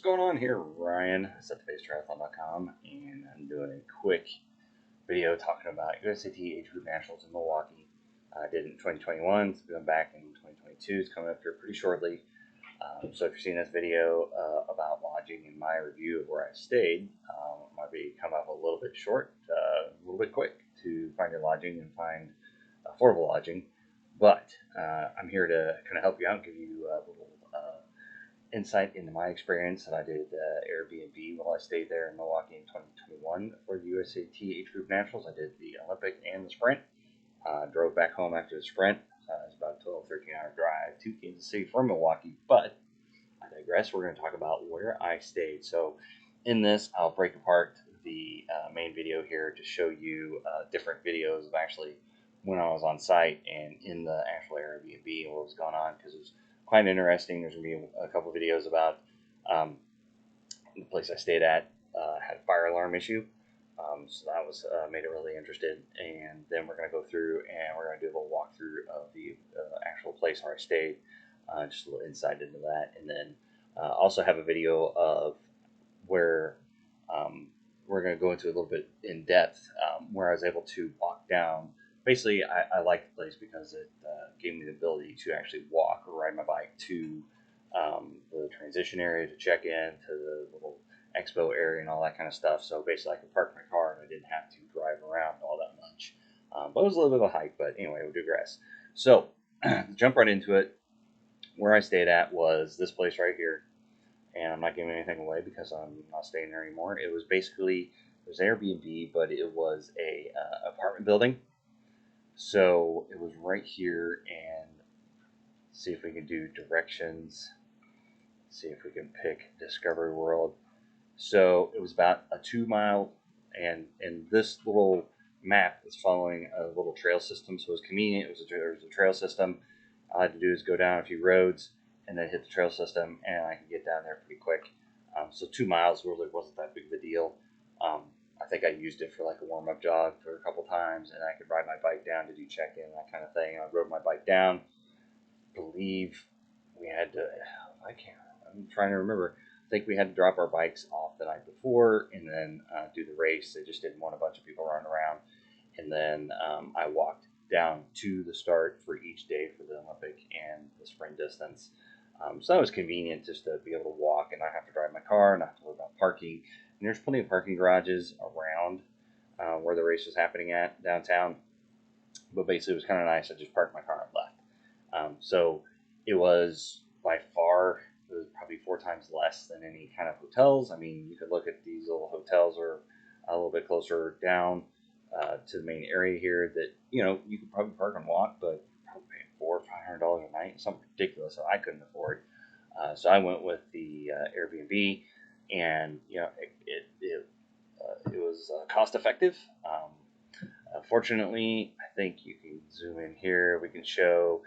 going on here? Ryan, Triathlon.com, and I'm doing a quick video talking about USAT Age Group Nationals in Milwaukee. I did it in 2021, it's going back in 2022, it's coming up here pretty shortly. So if you're seeing this video about lodging and my review of where I stayed, it might be come up a little bit short, a little bit quick to find your lodging and find affordable lodging. But I'm here to kind of help you out, give you a little insight into my experience. And I did AirBNB while I stayed there in Milwaukee in 2021 for the USAT Age Group Nationals. I did the Olympic and the sprint. Drove back home after the sprint. It's about a 13-hour drive to Kansas City from Milwaukee. But I digress. We're going to talk about where I stayed. So in this, I'll break apart the main video here to show you different videos of actually when I was on site and in the actual Airbnb and what was going on, because it was quite interesting. There's going to be a couple of videos about the place I stayed at had a fire alarm issue. So that was made it really interested. And then we're going to go through and we're going to do a little walkthrough of the actual place where I stayed, just a little insight into that. And then also have a video of where we're going to go into a little bit in depth where I was able to walk down. Basically, I like the place because it gave me the ability to actually walk or ride my bike to the transition area, to check in, to the little expo area and all that kind of stuff. So basically I could park my car and I didn't have to drive around all that much. But it was a little bit of a hike, but anyway, we'll digress. So to jump right into it, where I stayed at was this place right here. And I'm not giving anything away because I'm not staying there anymore. It was basically, it was Airbnb, but it was a apartment building. So it was right here, and see if we can do directions. See if we can pick Discovery World. So it was about a 2 mile, and this little map is following a little trail system. So it was convenient. There was a trail system. All I had to do is go down a few roads and then hit the trail system, and I could get down there pretty quick. So 2 miles really wasn't that big of a deal. I think I used it for like a warm-up jog for a couple times, and I could ride my bike down to do check-in, that kind of thing. I rode my bike down. I believe we had to, I'm trying to remember. I think we had to drop our bikes off the night before and then do the race. They just didn't want a bunch of people running around. And then I walked down to the start for each day for the Olympic and the sprint distance. So that was convenient just to be able to walk and not have to drive my car, not have to worry about parking. And there's plenty of parking garages around where the race was happening at downtown. But basically it was kind of nice. I just parked my car and left. So it was by far, it was probably 4 times less than any kind of hotels. I mean, you could look at these little hotels or a little bit closer down to the main area here that, you could probably park and walk, but probably paying $400 or $500 a night, something ridiculous that I couldn't afford. So I went with the Airbnb, and it was cost effective. Fortunately, I think you can zoom in here. We can show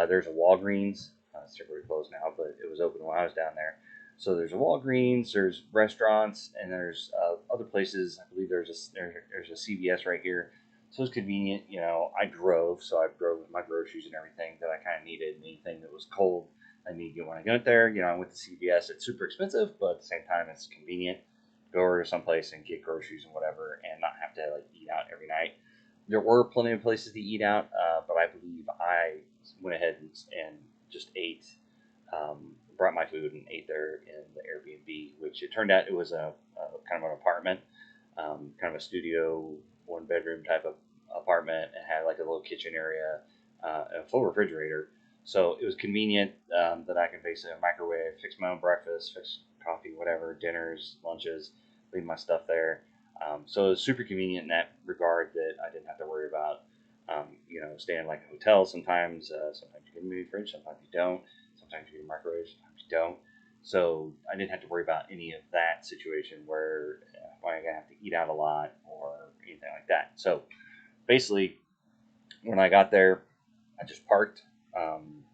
there's a Walgreens. It's temporarily closed now, but it was open when I was down there. So there's a Walgreens, there's restaurants, and there's other places. I believe there's a CVS right here. So it's convenient. I drove, so I drove with my groceries and everything that I kind of needed. And anything that was cold, I need to get when I get there. I went to CVS. It's super expensive, but at the same time, it's convenient. Go over to someplace and get groceries and whatever, and not have to eat out every night. There were plenty of places to eat out, but I believe I went ahead and just ate, brought my food and ate there in the Airbnb, which it turned out it was a kind of an apartment, kind of a studio, 1-bedroom type of apartment, and had like a little kitchen area, and a full refrigerator. So it was convenient that I can basically microwave, fix my own breakfast, fix coffee, whatever, dinners, lunches, leave my stuff there. So it was super convenient in that regard that I didn't have to worry about, staying like a hotel sometimes. Sometimes you get a mini fridge, sometimes you don't. Sometimes you get a microwave, sometimes you don't. So I didn't have to worry about any of that situation where I'm going to have to eat out a lot or anything like that. So basically, when I got there, I just parked.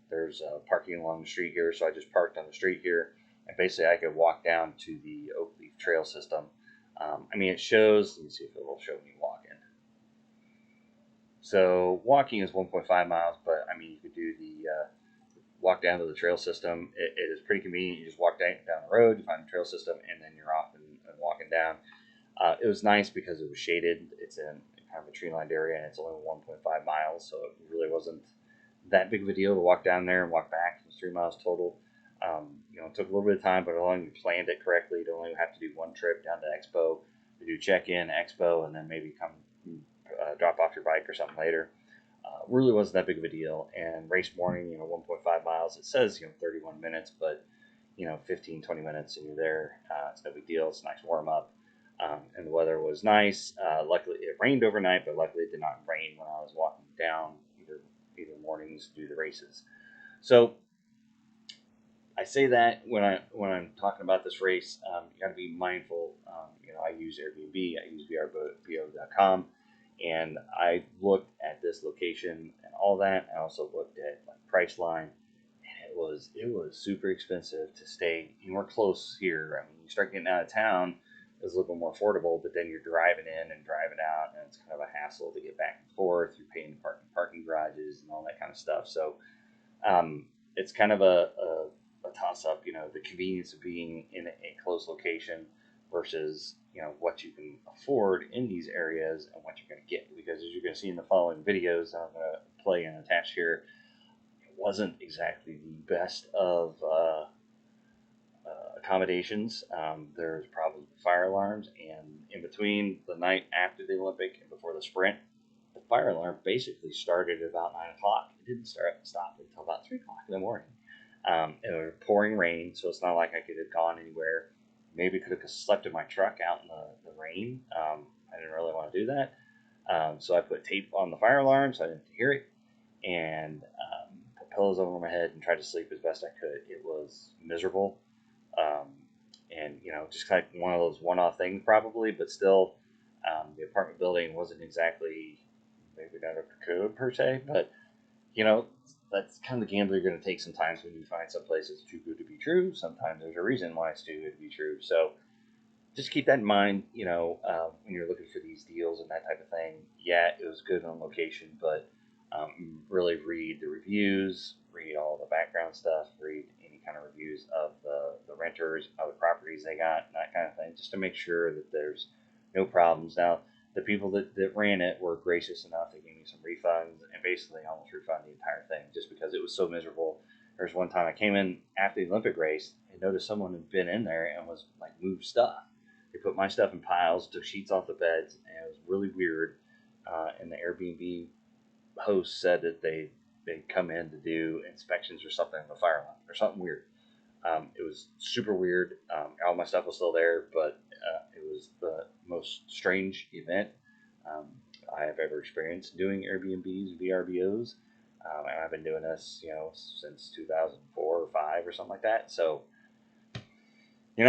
There's parking along the street here, so I just parked on the street here. And basically, I could walk down to the Oak Leaf Trail system. It shows, let me see if it will show me walking. So walking is 1.5 miles, but you could do the walk down to the trail system. It is pretty convenient. You just walk down the road, you find the trail system, and then you're off and walking down. It was nice because it was shaded. It's in kind of a tree-lined area, and it's only 1.5 miles, so it really wasn't that big of a deal to walk down there and walk back. It was 3 miles total. It took a little bit of time, but as long as you planned it correctly, you only have to do one trip down to Expo to do check-in, Expo, and then maybe come drop off your bike or something later. Really wasn't that big of a deal. And race morning, 1.5 miles. It says 31 minutes, but 15, 20 minutes, and you're there. It's no big deal. It's a nice warm up. And the weather was nice. Luckily, it rained overnight, but luckily it did not rain when I was walking down either mornings to do the races. So I say that when I'm talking about this race, you got to be mindful. I use AirBNB, I use AirBNB.com, and I looked at this location and all that. I also looked at Priceline, and it was super expensive to stay anywhere close here. I mean, you start getting out of town, it's a little bit more affordable, but then you're driving in and driving out, and it's kind of a hassle to get back and forth. You're paying parking garages and all that kind of stuff. So it's kind of a toss up, the convenience of being in a close location versus, what you can afford in these areas and what you're going to get. Because as you're going to see in the following videos I'm going to play and attach here, it wasn't exactly the best of accommodations. There's probably fire alarms, and in between the night after the Olympic and before the sprint, the fire alarm basically started at about 9 o'clock. It didn't stop until about 3 o'clock in the morning. It was pouring rain, so it's not like I could have gone anywhere. Maybe could have slept in my truck out in the rain. I didn't really want to do that. So I put tape on the fire alarm so I didn't hear it, and put pillows over my head and tried to sleep as best I could. It was miserable. And just kind of one of those one-off things probably, but still, the apartment building wasn't exactly maybe not a code per se, but that's kind of the gamble you're going to take sometimes when you find some place that's too good to be true. Sometimes there's a reason why it's too good to be true. So just keep that in mind, when you're looking for these deals and that type of thing. Yeah, it was good on location, but really read the reviews, read all the background stuff, read any kind of reviews of the renters, of the properties they got, and that kind of thing, just to make sure that there's no problems. Now, the people that ran it were gracious enough. They gave me some refunds and basically almost refunded the entire thing just because it was so miserable. There's one time I came in after the Olympic race and noticed someone had been in there and was moved stuff. They put my stuff in piles, took sheets off the beds, and it was really weird. And the Airbnb host said that they'd come in to do inspections or something on the fire alarm or something weird. It was super weird. All my stuff was still there, but it was the most strange event I have ever experienced doing Airbnbs, VRBOs. And I've been doing this, since 2004 or 5 or something like that. So,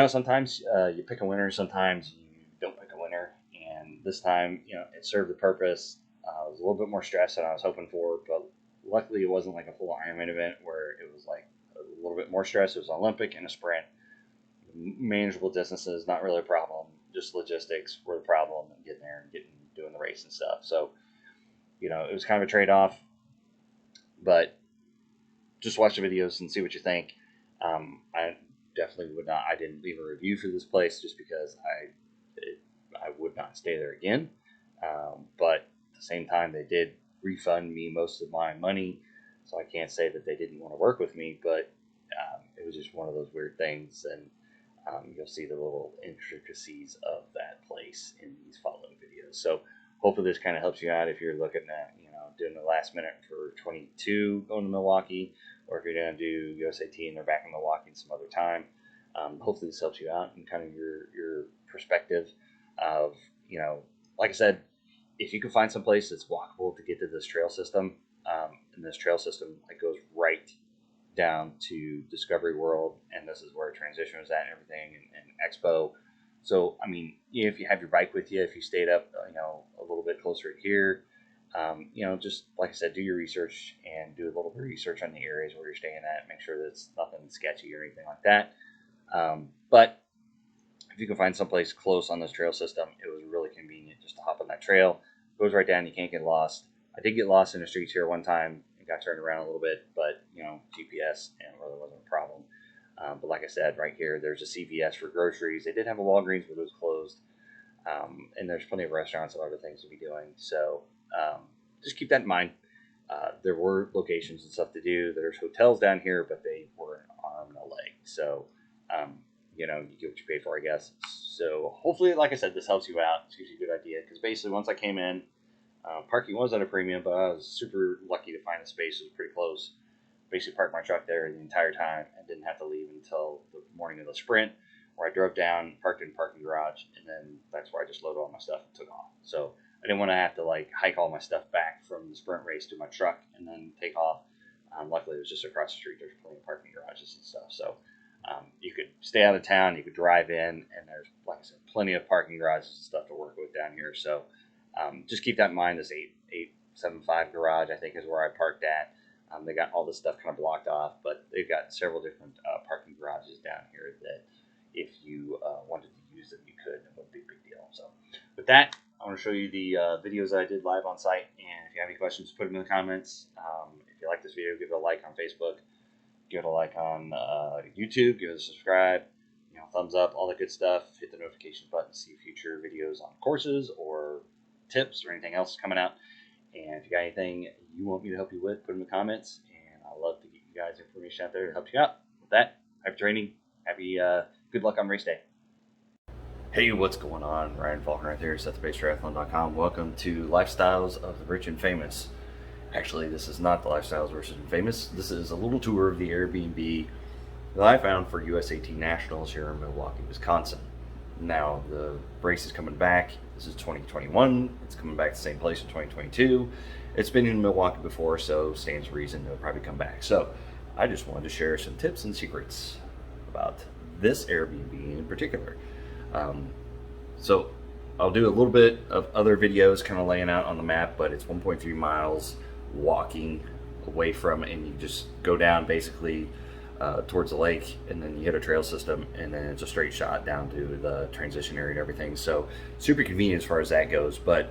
sometimes you pick a winner, sometimes you don't pick a winner. And this time, it served the purpose. I was a little bit more stressed than I was hoping for, but luckily it wasn't like a full Ironman event where it was a little bit more stress. It was an Olympic and a sprint. Manageable distances, not really a problem. Just logistics were the problem, and getting there and doing the race and stuff. So, it was kind of a trade-off, but just watch the videos and see what you think. I definitely would not. I didn't leave a review for this place just because I would not stay there again. But at the same time, they did refund me most of my money, so I can't say that they didn't want to work with me. But it was just one of those weird things, and you'll see the little intricacies of that place in these following videos. So hopefully this kind of helps you out if you're looking at doing the last minute for 22 going to Milwaukee, or if you're going to do USAT and they're back in Milwaukee some other time. Hopefully this helps you out in kind of your perspective of, like I said, if you can find some place that's walkable to get to this trail system, and this trail system goes right down to Discovery World, and this is where transition was at and everything, and Expo. So, I mean, if you have your bike with you, if you stayed up, a little bit closer here, just like I said, do your research and do a little bit of research on the areas where you're staying at. Make sure that it's nothing sketchy or anything like that. But if you can find someplace close on this trail system, it was really convenient just to hop on that trail. It goes right down. You can't get lost. I did get lost in the streets here one time It got turned around a little bit, but GPS and really wasn't a problem. But like I said, right here, there's a CVS for groceries. They did have a Walgreens, but it was closed. And there's plenty of restaurants and other things to be doing. So just keep that in mind. There were locations and stuff to do. There's hotels down here, but they were an arm and a leg. So, you get what you pay for, I guess. So hopefully, like I said, this helps you out. It gives you a good idea. Because basically, once I came in, parking was at a premium, but I was super lucky to find a space that was pretty close. Basically parked my truck there the entire time and didn't have to leave until the morning of the sprint, where I drove down, parked in the parking garage, and then that's where I just loaded all my stuff and took off. So I didn't want to have to hike all my stuff back from the sprint race to my truck and then take off. Luckily, it was just across the street. There's plenty of parking garages and stuff. So you could stay out of town, you could drive in, and there's, like I said, plenty of parking garages and stuff to work with down here. So just keep that in mind. This 875 garage, I think, is where I parked at. They got all this stuff kind of blocked off, but they've got several different parking garages down here that if you wanted to use them, you could. It wouldn't be a big deal. So with that, I want to show you the videos that I did live on site. And if you have any questions, put them in the comments. If you like this video, give it a like on Facebook. Give it a like on YouTube. Give it a subscribe. Thumbs up, all that good stuff. Hit the notification button to see future videos on courses or tips or anything else coming out. And if you got anything you want me to help you with, put them in the comments. And I'd love to get you guys information out there to help you out. With that, happy training. Happy good luck on race day. Hey, what's going on? Ryan Falcon right there, Triathlon.com. Welcome to Lifestyles of the Rich and Famous. Actually, this is not the Lifestyles of the Rich and Famous. This is a little tour of the AirBNB that I found for USAT Nationals here in Milwaukee, Wisconsin. Now, the race is coming back. This is 2021. It's coming back to the same place in 2022. It's been in Milwaukee before, so stands to reason it'll probably come back. So I just wanted to share some tips and secrets about this AirBNB in particular. So I'll do a little bit of other videos kind of laying out on the map, but it's 1.3 miles walking away from, and you just go down basically towards the lake, and then you hit a trail system, and then it's a straight shot down to the transition area and everything. So super convenient as far as that goes, but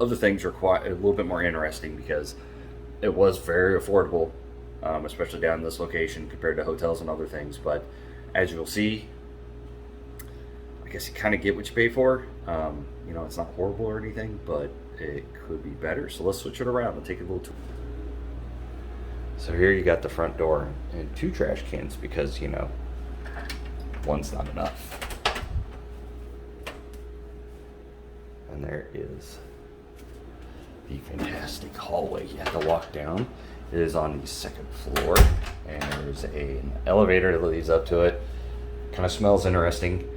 other things are quite a little bit more interesting because it was very affordable, especially down in this location compared to hotels and other things. But as you'll see, I guess you kind of get what you pay for. It's not horrible or anything, but it could be better. So let's switch it around and take a little tour. So here you got the front door and 2 trash cans because, one's not enough. And there is the fantastic hallway you have to walk down. It is on the 2nd floor, and there's an elevator that leads up to it. Kind of smells interesting.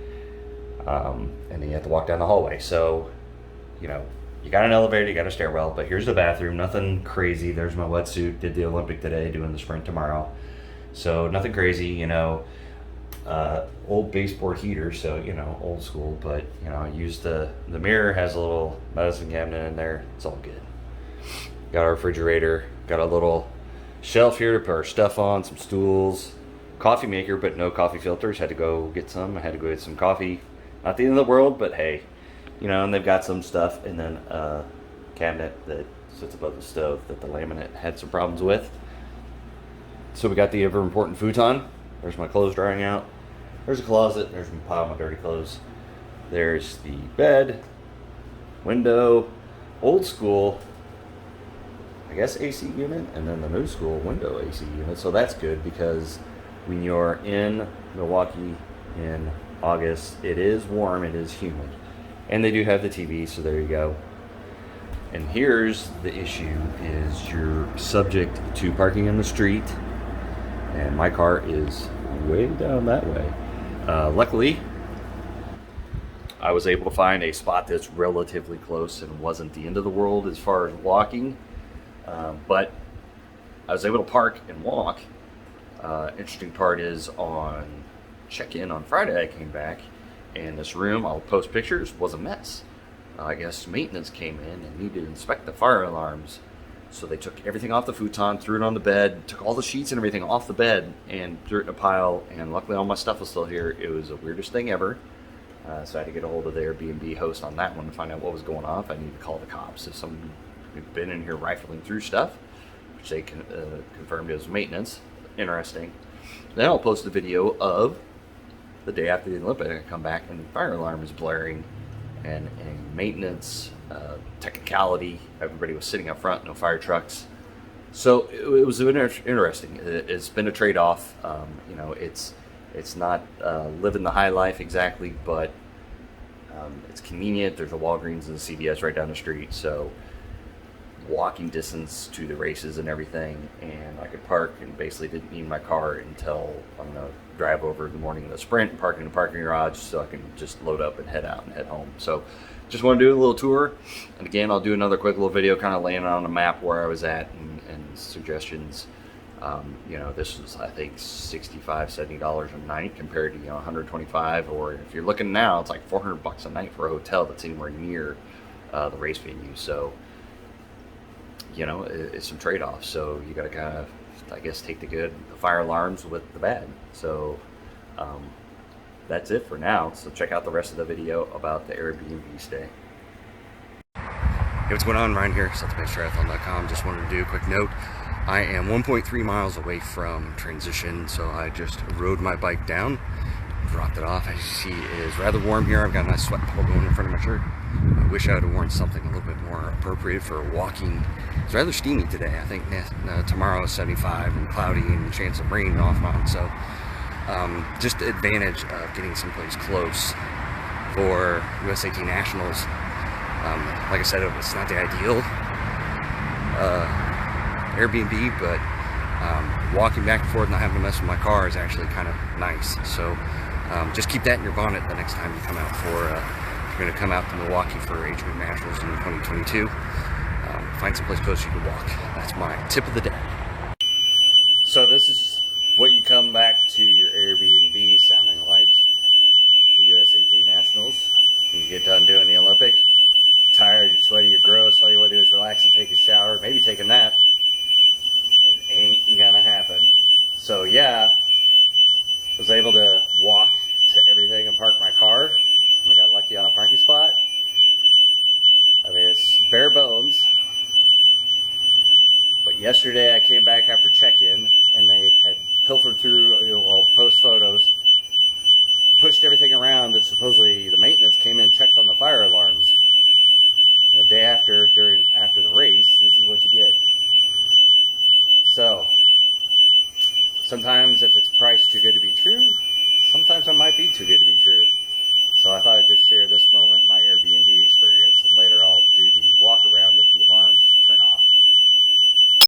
And then you have to walk down the hallway. So, you got an elevator, you got a stairwell, but here's the bathroom. Nothing crazy. There's my wetsuit. Did the Olympic today, doing the sprint tomorrow. So nothing crazy, old baseboard heater, so, old school, but, I used the mirror, has a little medicine cabinet in there. It's all good. Got our refrigerator, got a little shelf here to put our stuff on, some stools, coffee maker, but no coffee filters. Had to go get some. I had to go get some coffee. Not the end of the world, but hey, and they've got some stuff, and then a cabinet that sits above the stove that the laminate had some problems with. So we got the ever important futon. There's my clothes drying out. There's a closet. There's my pile of my dirty clothes. There's the bed, window, old school, I guess AC unit, and then the new school window AC unit. So that's good because when you're in Milwaukee in August, it is warm, it is humid. And they do have the TV, so there you go. And here's the issue, is you're subject to parking in the street, and my car is way down that way. Luckily, I was able to find a spot that's relatively close and wasn't the end of the world as far as walking, but I was able to park and walk. Interesting part is on check-in on Friday, I came back, and this room, I'll post pictures, was a mess. I guess maintenance came in and needed to inspect the fire alarms. So they took everything off the futon, threw it on the bed, took all the sheets and everything off the bed and threw it in a pile. And luckily all my stuff was still here. It was the weirdest thing ever. So I had to get a hold of the Airbnb host on that one to find out what was going on. I needed to call the cops if someone had been in here rifling through stuff. which they confirmed it was maintenance. Interesting. Then I'll post a video of the day after the Olympic. I come back and the fire alarm is blaring, and maintenance technicality. Everybody was sitting up front, no fire trucks. So it was interesting. It's been a trade-off. You know, it's not living the high life exactly, but it's convenient. There's a Walgreens and a CVS right down the street, so walking distance to the races and everything, and I could park and basically didn't need my car until I'm gonna drive over in the morning in the sprint and park in the parking garage so I can just load up and head out and head home. So just want to do a little tour, and again I'll do another quick little video kind of laying on the map where I was at and suggestions. You know, this was I think $65-70 a night compared to, you know, $125, or if you're looking now it's like $400 a night for a hotel that's anywhere near the race venue. So you know, it's some trade-offs. So you got to kind of, I guess, take the good, the fire alarms with the bad. So that's it for now. So check out the rest of the video about the AirBNB stay. Hey, what's going on? Ryan here, Triathlon.com. Just wanted to do a quick note. I am 1.3 miles away from transition, so I just rode my bike down, dropped it off. As you see, it is rather warm here. I've got a nice sweat puddle going in front of my shirt. I wish I would have worn something a little bit more appropriate for walking. It's rather steamy today. I think tomorrow is 75 and cloudy and a chance of rain off and on. So just the advantage of getting someplace close for USAT Nationals. Like I said, it's not the ideal AirBNB, but walking back and forth, not having to mess with my car is actually kind of nice. So just keep that in your bonnet the next time you come out for, if you're going to come out to Milwaukee for age group nationals in 2022. Find someplace close you can walk. That's my tip of the day. So this is what you come back to your AirBNB sounding like, the USAT Nationals. When you get done doing the Olympic, tired, you're sweaty, you're gross, all you want to do is relax and take a shower, maybe take a nap. It ain't gonna happen. So yeah, was able to walk to everything and park my car. And I got lucky on a parking spot. I mean, it's bare bones. But yesterday I came back after check-in and they had pilfered through, you know, well, post photos, pushed everything around, and supposedly the maintenance came in and checked on the fire alarms. And the day after, after the race, this is what you get. So sometimes if it's priced too good to be true, sometimes it might be too good to be true. So I thought I'd just share this moment, my AirBNB experience, and later I'll do the walk around if the alarms turn off.